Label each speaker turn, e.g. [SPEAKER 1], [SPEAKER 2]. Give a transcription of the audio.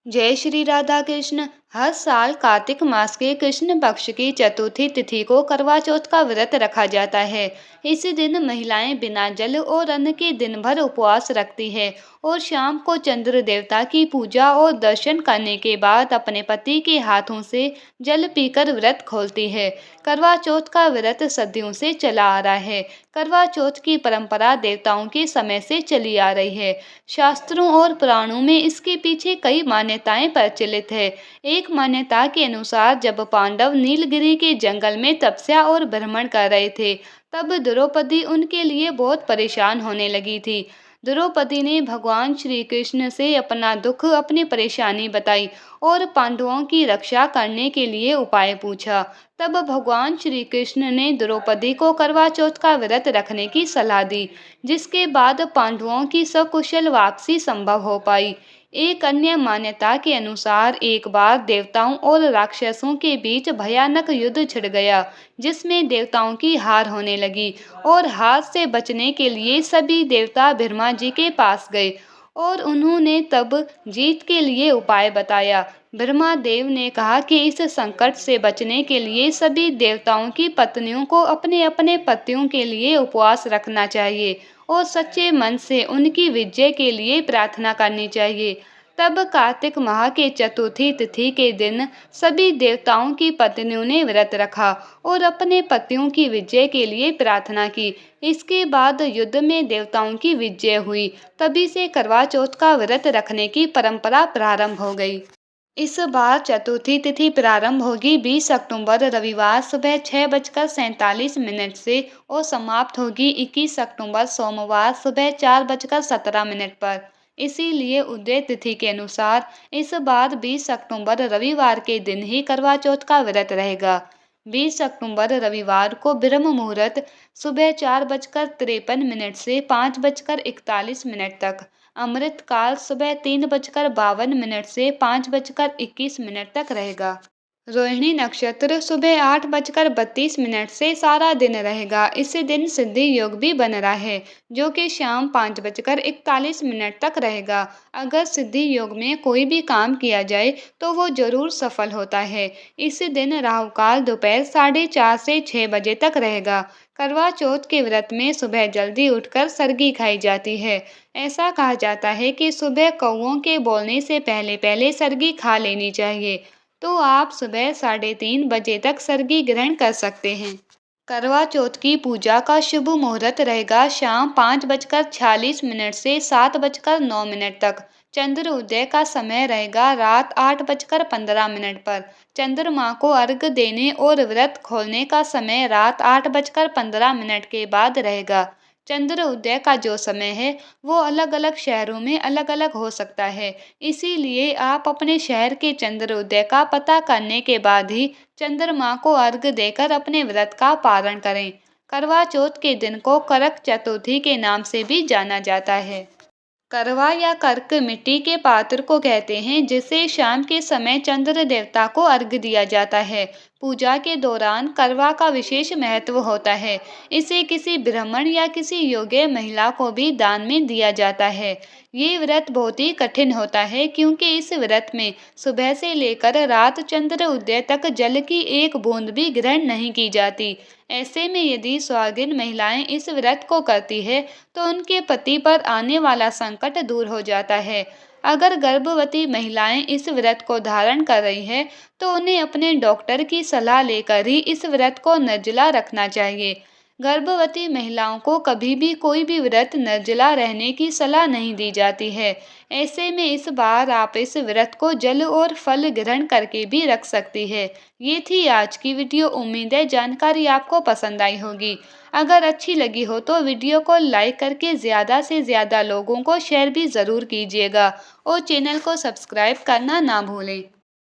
[SPEAKER 1] जय श्री राधा कृष्ण। हर साल कार्तिक मास के कृष्ण पक्ष की चतुर्थी तिथि को करवा चौथ का व्रत रखा जाता है। इसी दिन महिलाएं बिना जल और अन्न के दिन भर उपवास रखती है और शाम को चंद्र देवता की पूजा और दर्शन करने के बाद अपने पति के हाथों से जल पीकर व्रत खोलती है। करवा चौथ का व्रत सदियों से चला आ रहा है। करवा चौथ की परंपरा देवताओं के समय से चली आ रही है। शास्त्रों और पुराणों में इसके पीछे कई मान्यताएं प्रचलित है। एक मान्यता के अनुसार जब पांडव नीलगिरी के जंगल में तपस्या और भ्रमण कर रहे थे, तब द्रौपदी उनके लिए बहुत परेशान होने लगी थी। द्रौपदी ने भगवान श्री कृष्ण से अपना दुख, अपनी परेशानी बताई और पांडवों की रक्षा करने के लिए उपाय पूछा। तब भगवान श्री कृष्ण ने द्रौपदी को करवा चौथ का व्रत रखने की सलाह दी, जिसके बाद पांडवों की सकुशल वापसी संभव हो पाई। एक अन्य मान्यता के अनुसार एक बार देवताओं और राक्षसों के बीच भयानक युद्ध छिड़ गया, जिसमें देवताओं की हार होने लगी और हार से बचने के लिए सभी देवता ब्रह्मा जी के पास गए और उन्होंने तब जीत के लिए उपाय बताया। ब्रह्मा देव ने कहा कि इस संकट से बचने के लिए सभी देवताओं की पत्नियों को अपने अपने पतियों के लिए उपवास रखना चाहिए और सच्चे मन से उनकी विजय के लिए प्रार्थना करनी चाहिए। तब कार्तिक माह के चतुर्थी तिथि के दिन सभी देवताओं की पत्नियों ने व्रत रखा और अपने पतियों की विजय के लिए प्रार्थना की। इसके बाद युद्ध में देवताओं की विजय हुई। तभी से करवा चौथ का व्रत रखने की परंपरा प्रारंभ हो गई। इस बार चतुर्थी तिथि प्रारंभ होगी 20 अक्टूबर रविवार सुबह 6:47 से और समाप्त होगी 21 अक्टूबर सोमवार सुबह 4:17 पर। इसीलिए उदय तिथि के अनुसार इस बार 20 अक्टूबर रविवार के दिन ही करवा चौथ का व्रत रहेगा। 20 अक्टूबर रविवार को ब्रह्म मुहूर्त सुबह 4:53 से 5:41 तक, अमृत काल सुबह 3:52 से 5:21 तक रहेगा। रोहिणी नक्षत्र सुबह 8:32 से सारा दिन रहेगा। इसी दिन सिद्धि योग भी बन रहा है, जो कि शाम 5:41 तक रहेगा। अगर सिद्धि योग में कोई भी काम किया जाए तो वो जरूर सफल होता है। इसी दिन राहु काल दोपहर 4:30 से 6 बजे तक रहेगा। करवा चौथ के व्रत में सुबह जल्दी उठकर सरगी खाई जाती है। ऐसा कहा जाता है कि सुबह कौओं के बोलने से पहले पहले सरगी खा लेनी चाहिए, तो आप सुबह 3:30 बजे तक सरगी ग्रहण कर सकते हैं। करवा चौथ की पूजा का शुभ मुहूर्त रहेगा शाम 5:46 से 7:09 तक। चंद्र उदय का समय रहेगा रात 8:15 पर। चंद्रमा को अर्घ्य देने और व्रत खोलने का समय रात 8:15 के बाद रहेगा। चंद्र उदय का जो समय है वो अलग अलग शहरों में अलग अलग हो सकता है, इसीलिए आप अपने शहर के चंद्र उदय का पता करने के बाद ही चंद्रमा को अर्घ्य देकर अपने व्रत का पारण करें। करवा चौथ के दिन को करक चतुर्थी के नाम से भी जाना जाता है। करवा या कर्क मिट्टी के पात्र को कहते हैं, जिसे शाम के समय चंद्र देवता को अर्घ्य दिया जाता है। पूजा के दौरान करवा का विशेष महत्व होता है। इसे किसी ब्राह्मण या किसी योग्य महिला को भी दान में दिया जाता है। ये व्रत बहुत ही कठिन होता है, क्योंकि इस व्रत में सुबह से लेकर रात चंद्र उदय तक जल की एक बूंद भी ग्रहण नहीं की जाती। ऐसे में यदि सुहागिन महिलाएं इस व्रत को करती है तो उनके पति पर आने वाला संकट दूर हो जाता है। अगर गर्भवती महिलाएं इस व्रत को धारण कर रही हैं तो उन्हें अपने डॉक्टर की सलाह लेकर ही इस व्रत को निर्जला रखना चाहिए। गर्भवती महिलाओं को कभी भी कोई भी व्रत निर्जला रहने की सलाह नहीं दी जाती है। ऐसे में इस बार आप इस व्रत को जल और फल ग्रहण करके भी रख सकती है। ये थी आज की वीडियो। उम्मीद है जानकारी आपको पसंद आई होगी। अगर अच्छी लगी हो तो वीडियो को लाइक करके ज़्यादा से ज़्यादा लोगों को शेयर भी ज़रूर कीजिएगा और चैनल को सब्सक्राइब करना ना भूलें।